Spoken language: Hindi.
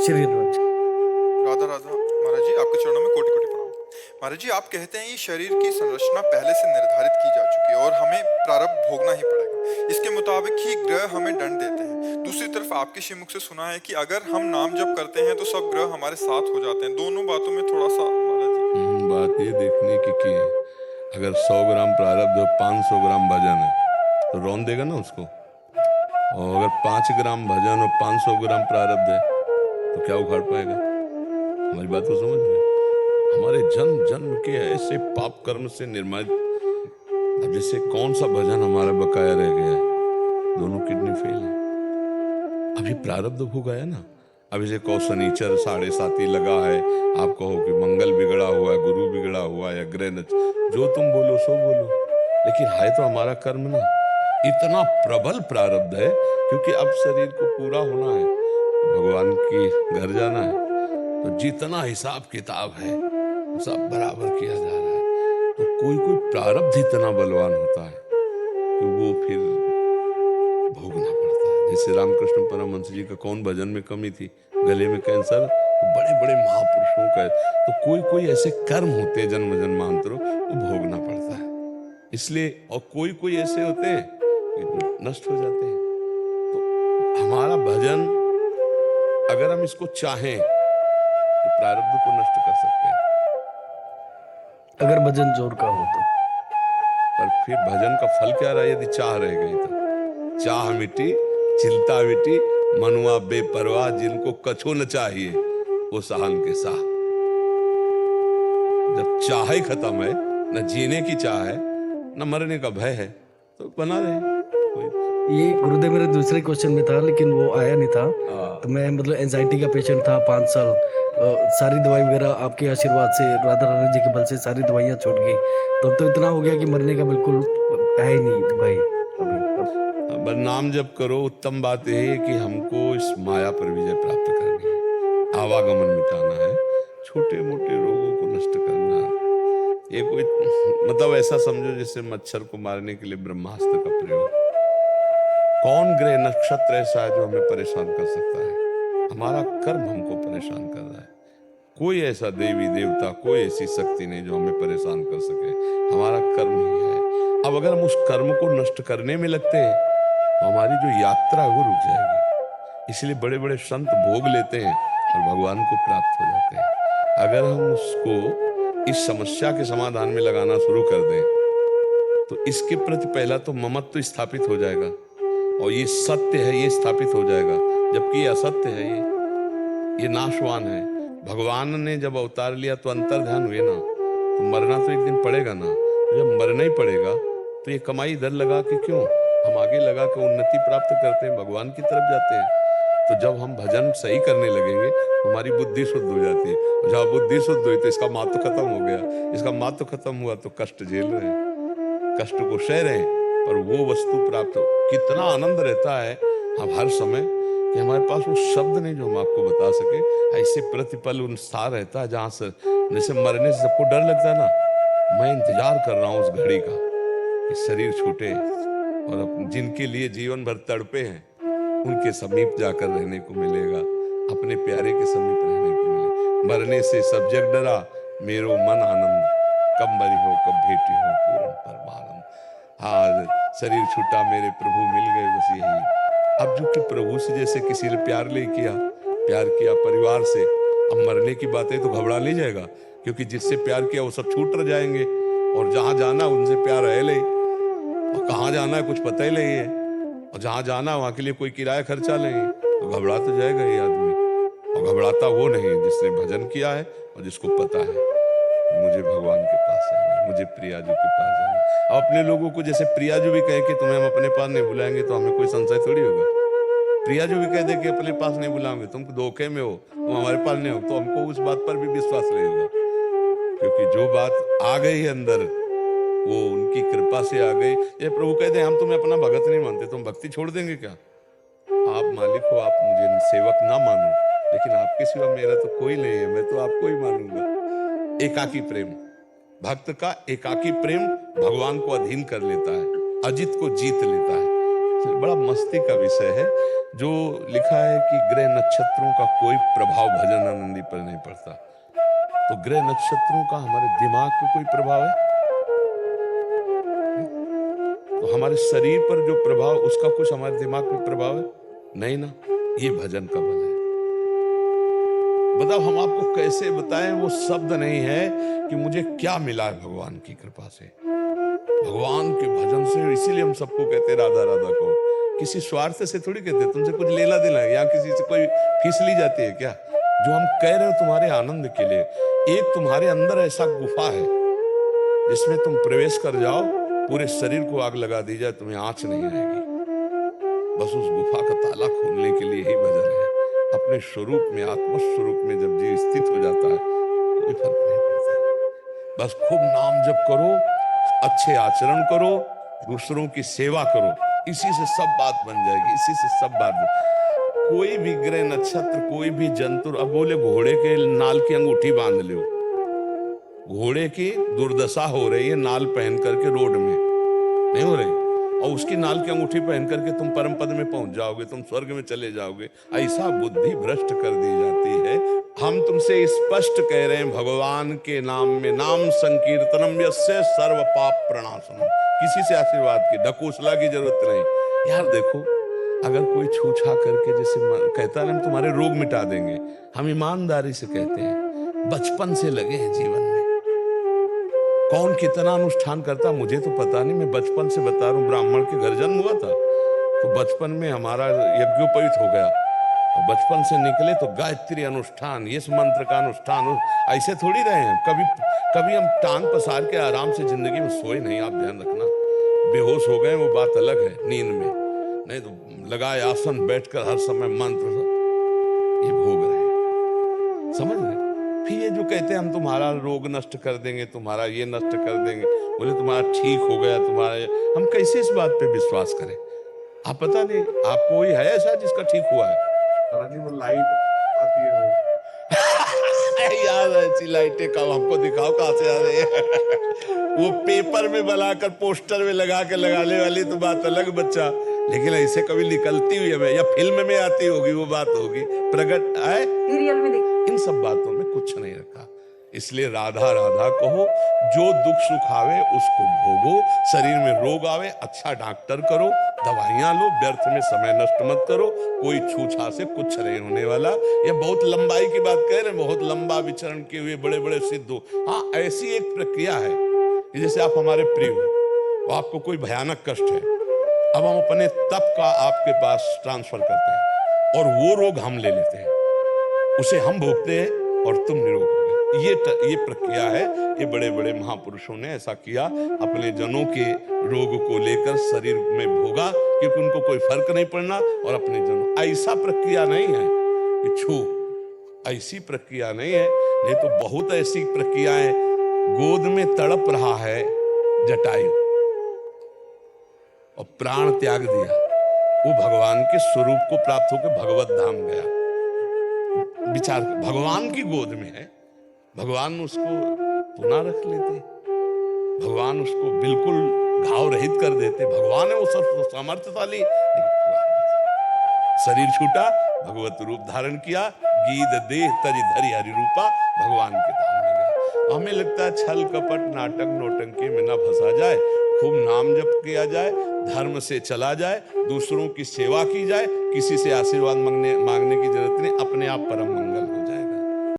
श्री राज। राधा राधा। महाराज जी, आपके चरणों में कोटि कोटि प्रणाम। महाराज जी, आप कहते हैं ये शरीर की संरचना पहले से निर्धारित की जा चुकी है और हमें प्रारब्ध भोगना ही पड़ेगा। इसके मुताबिक ही ग्रह हमें दंड देते हैं। दूसरी तरफ आपके श्रीमुख से सुना है कि अगर हम नाम जप करते हैं तो सब ग्रह हमारे साथ हो जाते हैं। दोनों बातों में थोड़ा सा महाराज जी। बात ये देखने की है, अगर 100 ग्राम प्रारब्ध और 500 ग्राम भजन है तो रौन देगा ना उसको। और अगर 5 ग्राम भजन और 500 ग्राम प्रारब्ध है तो क्या उखाड़ पाएगा? हमारी बात को समझ रहे? हमारे जन्म जन्म के ऐसे पाप कर्म से निर्मित, अब जैसे कौन सा भजन हमारा बकाया रह गया है? दोनों किडनी फेल है। अभी प्रारब्ध भोग आया ना। अब इसे कहो शनिचर 7.5 लगा है, आप कहो कि मंगल बिगड़ा हुआ है, गुरु बिगड़ा हुआ है, ग्रह जो तुम बोलो सो बोलो, लेकिन है तो हमारा कर्म ना। इतना प्रबल प्रारब्ध है क्योंकि अब शरीर को पूरा होना है, भगवान की घर जाना है, तो जितना हिसाब किताब है सब बराबर किया जा रहा है। तो कोई कोई प्रारब्ध इतना बलवान होता है कि वो फिर भोगना पड़ता है। जैसे रामकृष्ण परमहंस जी का कौन भजन में कमी थी, गले में कैंसर, तो बड़े बड़े महापुरुषों का। तो कोई कोई ऐसे कर्म होते हैं जन्म जन्मांतरों, वो भोगना पड़ता है इसलिए। और कोई कोई ऐसे होते हैं कि नष्ट हो जाते हैं। तो हमारा भजन, अगर हम इसको चाहें तो प्रारब्ध को नष्ट कर सकते हैं, अगर भजन जोर का हो तो। पर फिर भजन का फल क्या रहा यदि चाह रह गई तो? चाह मिटी चिंता मिटी, मनुआ बेपरवाह, जिनको कछो न चाहिए वो सहान के साह। जब चाह ही खत्म है, न जीने की चाह है न मरने का भय है, तो बना रहे कोई। ये गुरुदेव मेरे दूसरे क्वेश्चन में था लेकिन वो आया नहीं था। तो मैं मतलब एंजाइटी का पेशेंट था 5 साल। सारी दवाई वगैरह आपके आशीर्वाद से, राधा रानी जी के बल से सारी दवाइयाँ छूट गई। तो इतना हो गया कि मरने का बिल्कुल है ही नहीं भाई अभी। बस नाम जप करो। उत्तम बात यह है कि हमको इस माया पर विजय प्राप्त करनी है, आवागमन मिटाना है, छोटे मोटे रोगों को नष्ट करना है। ये कोई मतलब ऐसा समझो जैसे मच्छर को मारने के लिए ब्रह्मास्त्र का प्रयोग। कौन ग्रह नक्षत्र ऐसा है जो हमें परेशान कर सकता है? हमारा कर्म हमको परेशान कर रहा है। कोई ऐसा देवी देवता, कोई ऐसी शक्ति नहीं जो हमें परेशान कर सके, हमारा कर्म ही है। अब अगर हम उस कर्म को नष्ट करने में लगते हैं तो हमारी जो यात्रा है वो रुक जाएगी। इसलिए बड़े बड़े संत भोग लेते हैं और भगवान को प्राप्त हो जाते हैं। अगर हम उसको इस समस्या के समाधान में लगाना शुरू कर दें तो इसके प्रति पहला तो ममत्व स्थापित हो जाएगा और ये सत्य है ये स्थापित हो जाएगा, जबकि ये असत्य है, ये नाशवान है। भगवान ने जब अवतार लिया तो अंतर ध्यान हुए ना, तो मरना तो एक दिन पड़ेगा ना। तो जब मरना ही पड़ेगा तो ये कमाई इधर लगा के क्यों, हम आगे लगा के उन्नति प्राप्त करते हैं, भगवान की तरफ जाते हैं। तो जब हम भजन सही करने लगेंगे तो हमारी बुद्धि शुद्ध हो जाती है। जब बुद्धि शुद्ध हुई तो इसका महत्व खत्म हो गया। इसका महत्व खत्म हुआ तो कष्ट झेल रहे हैं, कष्ट को सह रहे हैं, पर वो वस्तु प्राप्त हो। कितना आनंद रहता है हम हर समय कि हमारे पास वो शब्द नहीं जो हम आपको बता सके। ऐसे प्रतिपल उत्साह रहता है जहां से जैसे मरने से सबको डर लगता है ना, मैं इंतजार कर रहा हूं उस घड़ी का कि शरीर छूटे और जिनके लिए जीवन भर तड़पे हैं उनके समीप जाकर रहने को मिलेगा, अपने प्यारे के समीप रहने को मिले। मरने से सब जग डरा, मेरो मन आनंद, कब मरी हो कब भेटी हो पूर्ण परमानंद। आज शरीर छूटा मेरे प्रभु मिल गए, बस यही। अब जो कि प्रभु से जैसे किसी ने प्यार किया परिवार से, अब मरने की बात है तो घबरा नहीं जाएगा, क्योंकि जिससे प्यार किया वो सब छूट रह जाएंगे और जहां जाना उनसे प्यार है ले, और कहाँ जाना है कुछ पता ही नहीं है, और जहां जाना वहां के लिए कोई किराया खर्चा नहीं, तो घबरा तो जाएगा ये आदमी। और घबराता वो नहीं जिसने भजन किया है और जिसको पता है मुझे भगवान के पास जाना, मुझे प्रियाजू के पास जाना। अब अपने लोगों को जैसे प्रियाजू भी कहे कि तुम्हें हम अपने पास नहीं बुलाएंगे तो हमें कोई संशय थोड़ी होगा। प्रियाजू भी कह दे कि अपने पास नहीं बुलाएंगे, तुम धोखे में हो, तुम हमारे पास नहीं हो, तो हमको उस बात पर भी विश्वास नहीं होगा। क्योंकि जो बात आ गई है अंदर वो उनकी कृपा से आ गई। ये प्रभु कहते हैं हम तुम्हें अपना भगत नहीं मानते, तुम भक्ति छोड़ देंगे क्या? आप मालिक हो, आप मुझे सेवक ना मानो, लेकिन आपके सिवा मेरा तो कोई नहीं है, मैं तो आपको ही मानूंगा। एकाकी प्रेम, भक्त का एकाकी प्रेम भगवान को अधीन कर लेता है, अजित को जीत लेता है। तो बड़ा मस्ती का विषय है। जो लिखा है कि ग्रह नक्षत्रों का कोई प्रभाव भजन आनंदी पर नहीं पड़ता, तो ग्रह नक्षत्रों का हमारे दिमाग पे कोई प्रभाव है? तो हमारे शरीर पर जो प्रभाव, उसका कुछ हमारे दिमाग पे प्रभाव है? नहीं ना। ये भजन का बल है। बताओ हम आपको कैसे बताएं, वो शब्द नहीं है कि मुझे क्या मिला है भगवान की कृपा से, भगवान के भजन से। इसीलिए हम सबको कहते राधा राधा को, किसी स्वार्थ से थोड़ी कहते, तुमसे कुछ लेना देना है, यहाँ किसी से कोई फीस ली जाती है क्या? जो हम कह रहे हो तुम्हारे आनंद के लिए। एक तुम्हारे अंदर ऐसा गुफा है जिसमें तुम प्रवेश कर जाओ, पूरे शरीर को आग लगा दी जाए, तुम्हें आंच नहीं आएगी। बस उस गुफा का ताला खोलने के लिए ही भजन है। अपने स्वरूप में, आत्म स्वरूप में जब जीव स्थित हो जाता है, कोई फर्क नहीं पड़ता। बस खूब नाम जप करो, अच्छे आचरण करो, दूसरों की सेवा करो, इसी से सब बात बन जाएगी, इसी से सब बात। कोई भी ग्रह नक्षत्र, कोई भी जंतु, अब बोले घोड़े के नाल की अंगूठी बांध लो, घोड़े की दुर्दशा हो रही है नाल पहन करके रोड में, नहीं हो रही, और उसकी नाल की अंगूठी पहन करके तुम परम पद में पहुंच जाओगे, तुम स्वर्ग में चले जाओगे। ऐसा बुद्धि भ्रष्ट कर दी जाती है। हम तुमसे स्पष्ट कह रहे हैं, भगवान के नाम में नाम संकीर्तनम यस्य सर्व पाप प्रणाशनम। किसी से आशीर्वाद की ढकोसला की जरूरत नहीं। यार देखो, अगर कोई छूछा करके जैसे कहता है ना तुम्हारे रोग मिटा देंगे, हम ईमानदारी से कहते हैं बचपन से लगे हैं जीवन में। कौन कितना अनुष्ठान करता मुझे तो पता नहीं, मैं बचपन से बता रहा हूँ। ब्राह्मण के घर जन्म हुआ था तो बचपन में हमारा यज्ञोपवीत हो गया, और बचपन से निकले तो गायत्री अनुष्ठान, यस मंत्र का अनुष्ठान, ऐसे थोड़ी रहे हैं। कभी हम टांग पसार के आराम से जिंदगी में सोए नहीं, आप ध्यान रखना। बेहोश हो गए वो बात अलग है, नींद में, नहीं तो लगाए आसन, बैठकर हर समय मंत्र ये भोग रहे, समझ रहे। फिर ये जो कहते हैं हम तुम्हारा रोग नष्ट कर देंगे, तुम्हारा ये नष्ट कर देंगे, बोले तुम्हारा ठीक हो गया, तुम्हारा, हम कैसे इस बात पे विश्वास करें? आप पता नहीं, आपको कोई है ऐसा जिसका ठीक हुआ है? वो लाइट आती है यार ऐसी लाइटें कब हमको दिखाओ, कहां से आ रही है? वो पेपर में बनाकर पोस्टर में लगा के लगाने वाली तो बात अलग बच्चा, लेकिन ऐसे कभी निकलती हुई है या फिल्म में आती होगी वो बात होगी, प्रकट है सीरियल में देखी। इन सब बातों में कुछ नहीं रखा। इसलिए राधा राधा कहो, जो दुख सुख आवे उसको भोगो, शरीर में रोग आवे अच्छा डॉक्टर करो, दवाइयां लो, व्यर्थ में समय नष्ट मत करो, कोई छूछा से कुछ नहीं होने वाला। ये बहुत लंबाई की बात कह रहे हैं, बहुत लंबा विचरण किए हुए बड़े बड़े सिद्ध हो। हाँ, ऐसी एक प्रक्रिया है कि जैसे आप हमारे प्रिय हो, आपको कोई भयानक कष्ट है, अब हम अपने तप का आपके पास ट्रांसफर करते हैं और वो रोग हम ले लेते हैं, उसे हम भोगते हैं और तुम निरोग हो गए। ये प्रक्रिया है। ये बड़े बड़े महापुरुषों ने ऐसा किया, अपने जनों के रोग को लेकर शरीर में भोगा, क्योंकि उनको कोई फर्क नहीं पड़ना, और अपने जनों, ऐसा प्रक्रिया नहीं है कि छू, ऐसी प्रक्रिया नहीं है। नहीं तो बहुत ऐसी प्रक्रियाएं, गोद में तड़प रहा है जटायु और प्राण त्याग दिया, वो भगवान के स्वरूप को प्राप्त होकर भगवत धाम गया। विचार, भगवान की गोद में है, भगवान उसको पुनः रख लेते, भगवान उसको बिल्कुल घाव रहित कर देते। भगवान है वो सब सामर्थ्यशाली, शरीर छूटा, भगवत रूप धारण किया, गीत देह तज धरि हरि रूपा, भगवान के धाम में गया। हमें लगता है छल कपट नाटक नौटंकी में न फंसा जाए, खूब नाम जप किया जाए, धर्म से चला जाए, दूसरों की सेवा की जाए, किसी से आशीर्वाद मांगने की जरूरत नहीं, अपने आप परम मंगल हो।